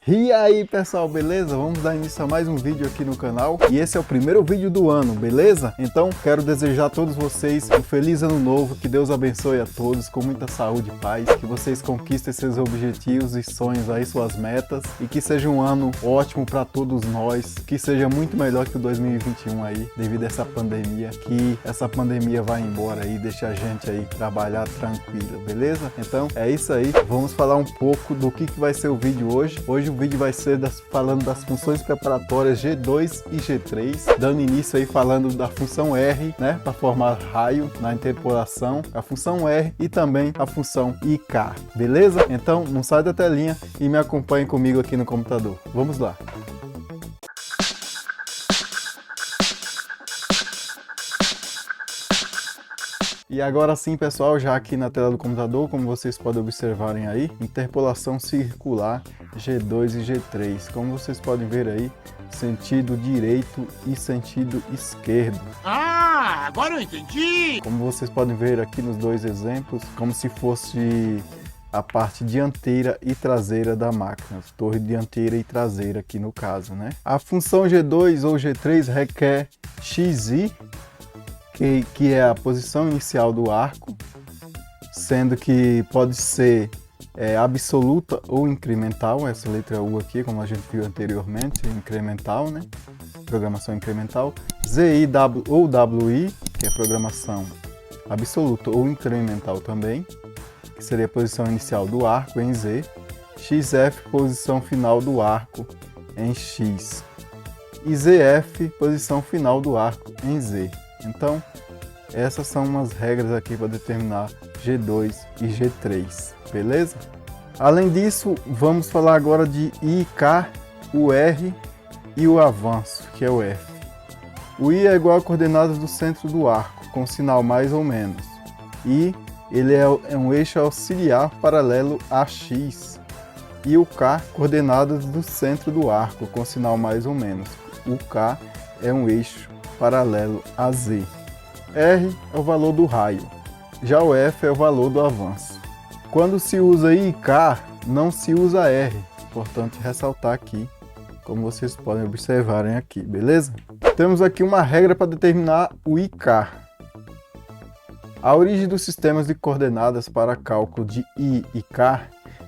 E aí pessoal, beleza? Vamos dar início a mais um vídeo aqui no canal e esse é o primeiro vídeo do ano, beleza? Então quero desejar a todos vocês um feliz ano novo, que Deus abençoe a todos com muita saúde e paz, que vocês conquistem seus objetivos e sonhos aí, suas metas, e que seja um ano ótimo para todos nós, que seja muito melhor que o 2021 aí, devido a essa pandemia, que essa pandemia vai embora aí, deixa a gente aí trabalhar tranquilo, beleza? Então é isso aí, vamos falar um pouco do que vai ser o vídeo hoje. Hoje o vídeo vai ser falando das funções preparatórias G2 e G3, dando início aí falando da função R, né, para formar raio na interpolação, a função R e também a função IK, beleza? Então não sai da telinha e me acompanhe comigo aqui no computador. Vamos lá! E agora sim, pessoal, já aqui na tela do computador, como vocês podem observarem aí, interpolação circular G2 e G3. Como vocês podem ver aí, sentido direito e sentido esquerdo. Ah, agora eu entendi! Como vocês podem ver aqui nos dois exemplos, como se fosse a parte dianteira e traseira da máquina, torre dianteira e traseira aqui no caso, né? A função G2 ou G3 requer XI, que é a posição inicial do arco, sendo que pode ser absoluta ou incremental, essa letra U aqui, como a gente viu anteriormente, incremental, né? Programação incremental. ZI ou WI, que é programação absoluta ou incremental também, que seria a posição inicial do arco em Z. XF, posição final do arco em X. E ZF, posição final do arco em Z. Então, essas são umas regras aqui para determinar G2 e G3, beleza? Além disso, vamos falar agora de IK, o R e o avanço, que é o F. O I é igual a coordenadas do centro do arco, com sinal mais ou menos. E ele é um eixo auxiliar paralelo a X. E o K, coordenadas do centro do arco, com sinal mais ou menos. O K é um eixo paralelo a Z. R é o valor do raio, já o F é o valor do avanço. Quando se usa IK, não se usa R, importante ressaltar aqui, como vocês podem observarem aqui, beleza? Temos aqui uma regra para determinar o IK. A origem dos sistemas de coordenadas para cálculo de I e K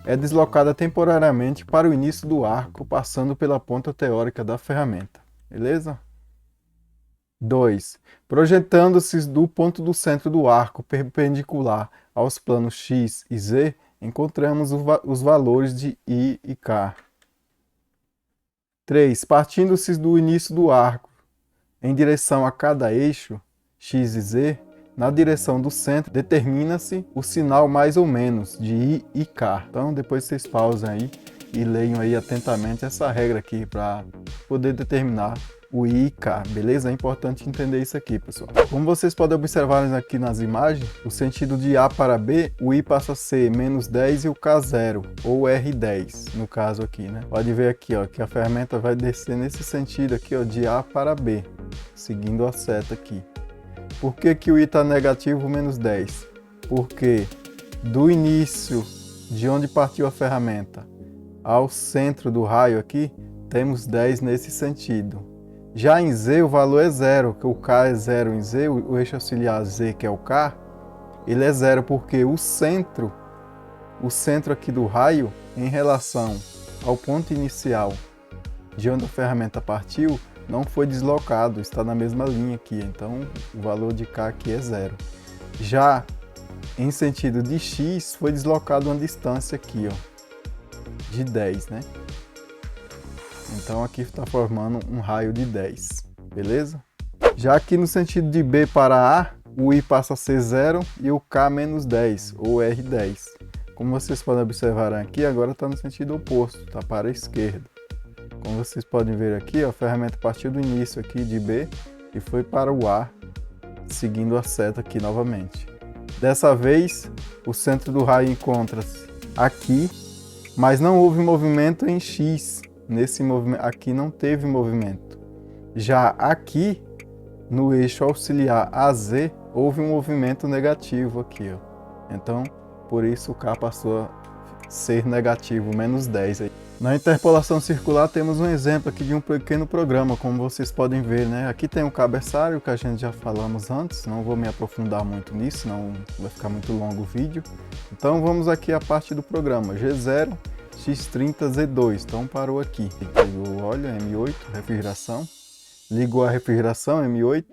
é deslocada temporariamente para o início do arco, passando pela ponta teórica da ferramenta, beleza? 2. Projetando-se do ponto do centro do arco perpendicular aos planos X e Z, encontramos os valores de I e K. 3. Partindo-se do início do arco em direção a cada eixo, X e Z, na direção do centro, determina-se o sinal mais ou menos de I e K. Então, depois vocês pausem aí e leiam aí atentamente essa regra aqui para poder determinar o I e K, beleza? É importante entender isso aqui, pessoal. Como vocês podem observar aqui nas imagens, o sentido de A para B, o I passa a ser menos 10 e o K 0, ou R10, no caso aqui, né? Pode ver aqui, ó, que a ferramenta vai descer nesse sentido aqui, ó, de A para B, seguindo a seta aqui. Por que que o I está negativo menos 10? Porque do início, de onde partiu a ferramenta, ao centro do raio aqui, temos 10 nesse sentido. Já em Z o valor é 0, que o K é 0 em Z, o eixo auxiliar Z, que é o K, ele é 0 porque o centro aqui do raio, em relação ao ponto inicial de onde a ferramenta partiu, não foi deslocado, está na mesma linha aqui, então o valor de K aqui é 0. Já em sentido de X, foi deslocado uma distância aqui, ó, de 10, né? Então aqui está formando um raio de 10, beleza? Já aqui no sentido de B para A, o I passa a ser 0 e o K menos 10, ou R10. Como vocês podem observar aqui, agora está no sentido oposto, está para a esquerda. Como vocês podem ver aqui, a ferramenta partiu do início aqui de B e foi para o A, seguindo a seta aqui novamente. Dessa vez, o centro do raio encontra-se aqui, mas não houve movimento em X. Nesse movimento aqui não teve movimento. Já aqui, no eixo auxiliar AZ, houve um movimento negativo aqui, ó. Então, por isso o K passou a ser negativo, menos 10 aí. Na interpolação circular temos um exemplo aqui de um pequeno programa, como vocês podem ver, né? Aqui tem o cabeçalho que a gente já falamos antes, não vou me aprofundar muito nisso, senão vai ficar muito longo o vídeo. Então vamos aqui à parte do programa, G0, X30, Z2, então parou aqui. Ligou o óleo, M8, refrigeração, ligou a refrigeração, M8,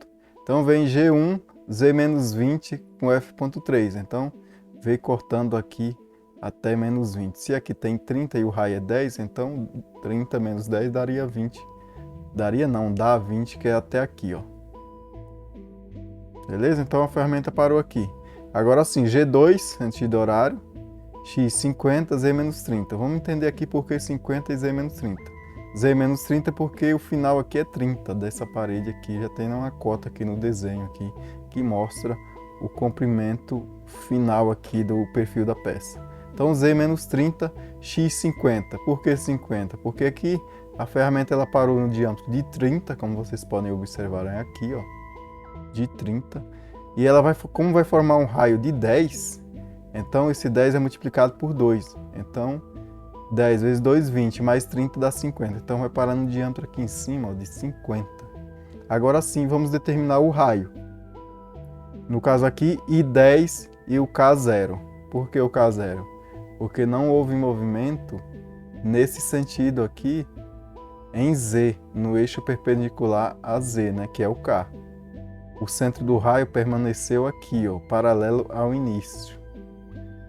então vem G1, Z-20 com F.3, então veio cortando aqui até menos 20. Se aqui tem 30 e o raio é 10, então 30 menos 10 daria 20. Daria não, dá 20, que é até aqui, ó. Beleza? Então a ferramenta parou aqui. Agora sim, G2, sentido horário, X50, Z-30. Vamos entender aqui por que 50 e Z-30. Z-30 porque o final aqui é 30 dessa parede aqui. Já tem uma cota aqui no desenho aqui, que mostra o comprimento final aqui do perfil da peça. Então Z-30, X50. Por que 50? Porque aqui a ferramenta ela parou no diâmetro de 30, como vocês podem observar aqui, ó, de 30. E ela vai, como vai formar um raio de 10, então esse 10 é multiplicado por 2. Então 10 vezes 2, 20, mais 30 dá 50. Então vai parar no diâmetro aqui em cima, ó, de 50. Agora sim, vamos determinar o raio. No caso aqui, I10 e o K0. Por que o K0? Porque não houve movimento nesse sentido aqui em Z, no eixo perpendicular a Z, né, que é o K. O centro do raio permaneceu aqui, ó, paralelo ao início.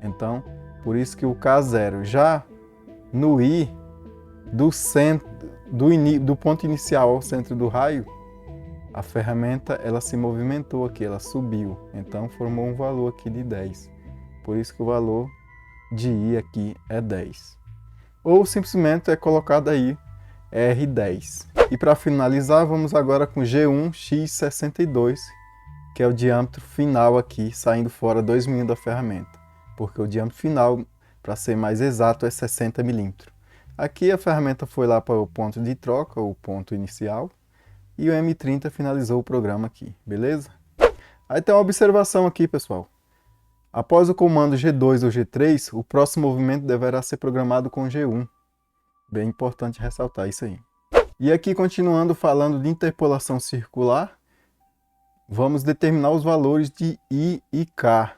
Então, por isso que o K0. Já no I, do ponto inicial ao centro do raio, a ferramenta ela se movimentou aqui, ela subiu. Então, formou um valor aqui de 10. Por isso que o valor de I aqui é 10. Ou simplesmente é colocado aí R10. E para finalizar, vamos agora com G1, X62, que é o diâmetro final aqui, saindo fora 2 mm da ferramenta. Porque o diâmetro final, para ser mais exato, é 60 mm. Aqui a ferramenta foi lá para o ponto de troca, o ponto inicial, e o M30 finalizou o programa aqui, beleza? Aí tem uma observação aqui, pessoal. Após o comando G2 ou G3, o próximo movimento deverá ser programado com G1. Bem importante ressaltar isso aí. E aqui, continuando falando de interpolação circular, vamos determinar os valores de I e K,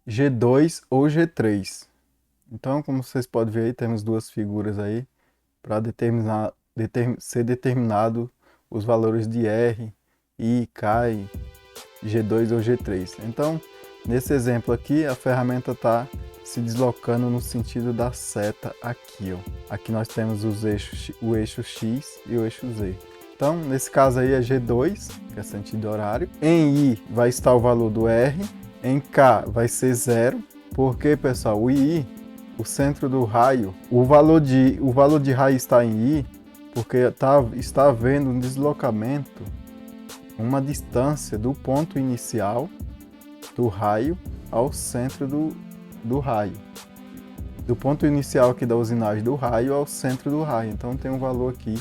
G2 ou G3. Então, como vocês podem ver aí, temos duas figuras aí para ser determinado os valores de R, I, K, e G2 ou G3. Então, nesse exemplo aqui, a ferramenta está se deslocando no sentido da seta aqui, ó. Aqui nós temos os eixos, o eixo X e o eixo Z. Então, nesse caso aí é G2, que é sentido horário. Em I vai estar o valor do R. Em K vai ser 0. Porque, pessoal, o I, o centro do raio, o valor de raio está em I, porque está havendo um deslocamento, uma distância do ponto inicial do raio ao centro do raio. Do ponto inicial aqui da usinagem do raio ao centro do raio. Então tem um valor aqui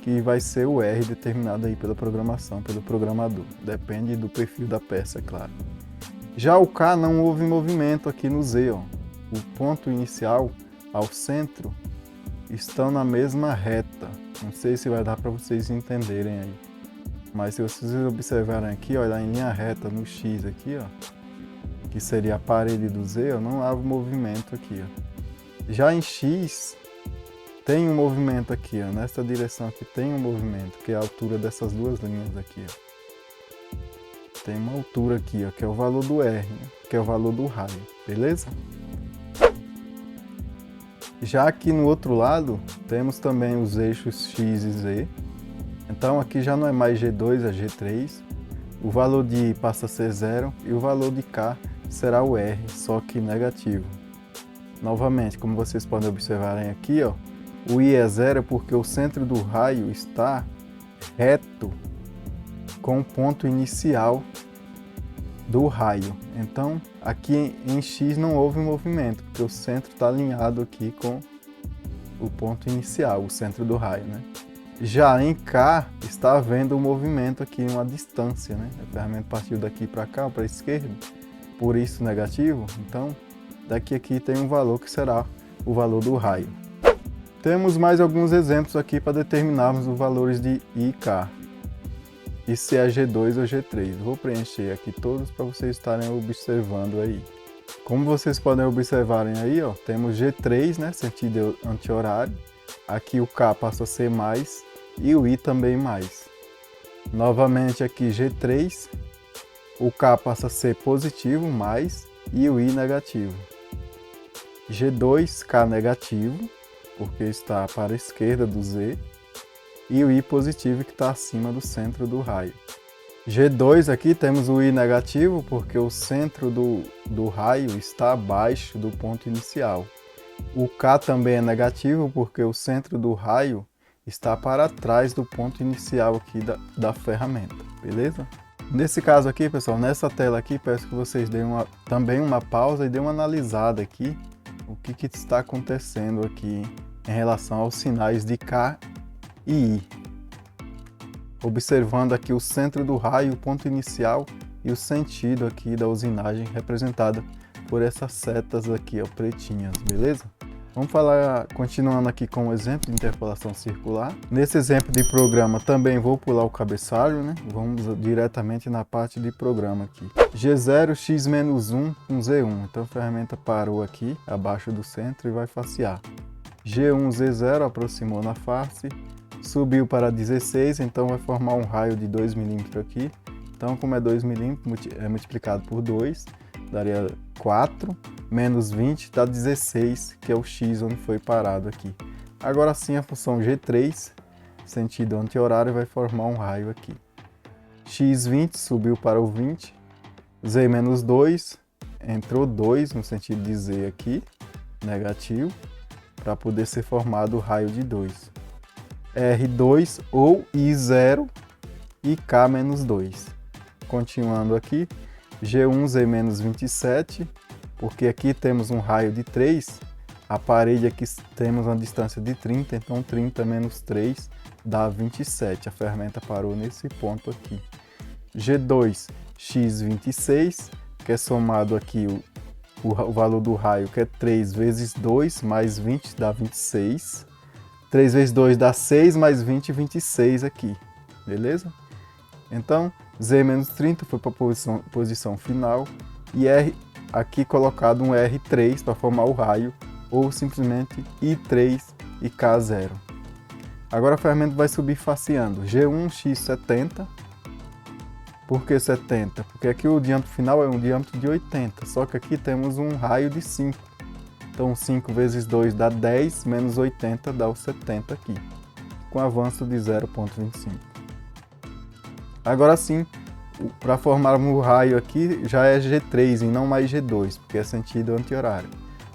que vai ser o R determinado aí pela programação, pelo programador. Depende do perfil da peça, é claro. Já o K não houve movimento aqui no Z, ó. O ponto inicial ao centro estão na mesma reta. Não sei se vai dar para vocês entenderem aí. Mas se vocês observarem aqui, olha em linha reta no X aqui, ó, que seria a parede do Z, ó, não há movimento aqui, ó. Já em X tem um movimento aqui, ó, nessa direção aqui tem um movimento, que é a altura dessas duas linhas aqui, ó. Tem uma altura aqui, ó, que é o valor do R, né, que é o valor do raio, beleza? Já aqui no outro lado, temos também os eixos X e Z. Então aqui já não é mais G2, é G3. O valor de I passa a ser 0 e o valor de K será o R, só que negativo. Novamente, como vocês podem observarem aqui, ó, o I é 0 porque o centro do raio está reto com o ponto inicial do raio. Então, aqui em X não houve movimento, porque o centro está alinhado aqui com o ponto inicial, o centro do raio, né? Já em K, está havendo um movimento aqui, uma distância, né? A ferramenta partiu daqui para cá, para a esquerda, por isso negativo. Então, daqui a aqui tem um valor que será o valor do raio. Temos mais alguns exemplos aqui para determinarmos os valores de I e K. E se é G2 ou G3. Vou preencher aqui todos para vocês estarem observando aí. Como vocês podem observarem aí, ó, temos G3, né, sentido anti-horário. Aqui o K passa a ser mais e o I também mais. Novamente aqui G3, o K passa a ser positivo, mais, e o I negativo. G2, K negativo, porque está para a esquerda do Z. E o I positivo que está acima do centro do raio. G2 aqui temos o I negativo porque o centro do raio está abaixo do ponto inicial. O K também é negativo porque o centro do raio está para trás do ponto inicial aqui da ferramenta, beleza? Nesse caso aqui, pessoal, nessa tela aqui, peço que vocês deem também uma pausa e deem uma analisada aqui o que está acontecendo aqui em relação aos sinais de K e I. Observando aqui o centro do raio, o ponto inicial e o sentido aqui da usinagem representada por essas setas aqui, ó, pretinhas, beleza? Vamos falar, continuando aqui com o exemplo de interpolação circular. Nesse exemplo de programa também vou pular o cabeçalho, né? Vamos diretamente na parte de programa aqui. G0, x-1 com Z1. Então a ferramenta parou aqui, abaixo do centro e vai facear. G1, Z0 aproximou na face. Subiu para 16, então vai formar um raio de 2 mm aqui. Então, como é 2 mm, é multiplicado por 2, daria 4, menos 20 dá 16, que é o x onde foi parado aqui. Agora sim, a função G3, sentido anti-horário, vai formar um raio aqui. x20 subiu para o 20, z menos 2, entrou 2 no sentido de z aqui, negativo, para poder ser formado o raio de 2. R2 ou I0 e K menos 2. Continuando aqui, G1, Z menos 27, porque aqui temos um raio de 3, a parede aqui temos uma distância de 30, então 30 menos 3 dá 27. A ferramenta parou nesse ponto aqui. G2, X26, que é somado aqui o valor do raio, que é 3 vezes 2 mais 20 dá 26. 3 vezes 2 dá 6, mais 20, 26 aqui, beleza? Então, Z menos 30 foi para a posição final e R aqui colocado um R3 para formar o raio, ou simplesmente I3 e K0. Agora a ferramenta vai subir faceando. G1, X70. Por que 70? Porque aqui o diâmetro final é um diâmetro de 80, só que aqui temos um raio de 5. Então 5 vezes 2 dá 10, menos 80 dá o 70 aqui, com avanço de 0,25. Agora sim, para formarmos o raio aqui, já é G3 e não mais G2, porque é sentido anti-horário.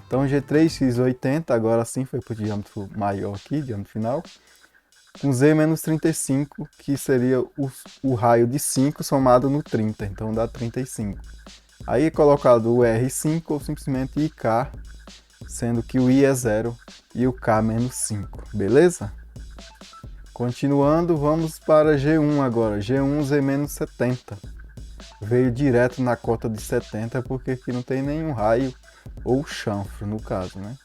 Então G3, X80, agora sim foi para o diâmetro maior aqui, diâmetro final, com Z menos 35, que seria o raio de 5 somado no 30, então dá 35. Aí é colocado o R5 ou simplesmente IK, sendo que o I é 0 e o K menos 5, beleza? Continuando, vamos para G1 agora, G1 Z menos 70. Veio direto na cota de 70 porque aqui não tem nenhum raio ou chanfro no caso, né?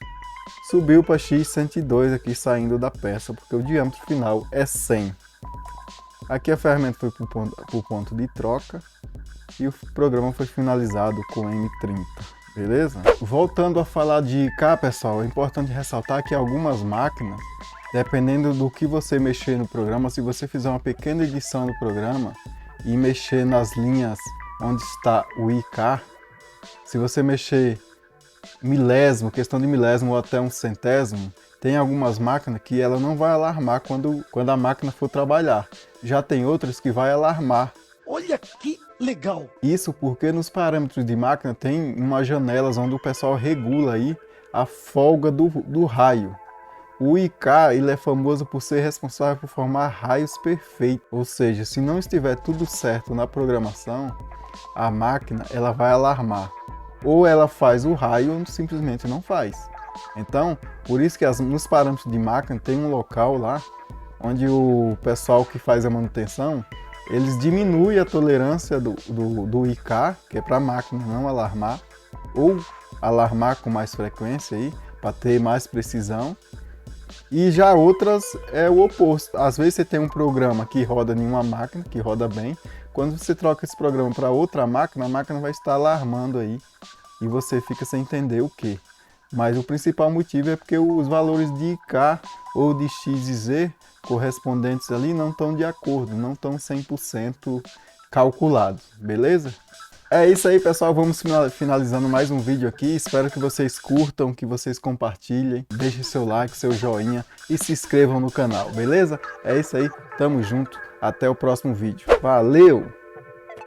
Subiu para X102 aqui saindo da peça porque o diâmetro final é 100. Aqui a ferramenta foi para o ponto de troca e o programa foi finalizado com M30. Beleza? Voltando a falar de IK, pessoal, é importante ressaltar que algumas máquinas, dependendo do que você mexer no programa, se você fizer uma pequena edição do programa e mexer nas linhas onde está o IK, se você mexer milésimo, questão de milésimo ou até um centésimo, tem algumas máquinas que ela não vai alarmar quando a máquina for trabalhar. Já tem outras que vai alarmar. Olha que legal! Isso porque nos parâmetros de máquina tem umas janelas onde o pessoal regula aí a folga do raio. O IK ele é famoso por ser responsável por formar raios perfeitos, ou seja, se não estiver tudo certo na programação, a máquina ela vai alarmar. Ou ela faz o raio ou simplesmente não faz. Então, por isso que nos parâmetros de máquina tem um local lá onde o pessoal que faz a manutenção eles diminuem a tolerância do IK, que é para a máquina não alarmar, ou alarmar com mais frequência aí, para ter mais precisão. E já outras é o oposto. Às vezes você tem um programa que roda em uma máquina, que roda bem. Quando você troca esse programa para outra máquina, a máquina vai estar alarmando aí. E você fica sem entender o que. Mas o principal motivo é porque os valores de IK ou de X e Z correspondentes ali não estão de acordo, não estão 100% calculados, beleza? É isso aí, pessoal, vamos finalizando mais um vídeo aqui. Espero que vocês curtam, que vocês compartilhem, deixem seu like, seu joinha e se inscrevam no canal, beleza? É isso aí, tamo junto, até o próximo vídeo. Valeu!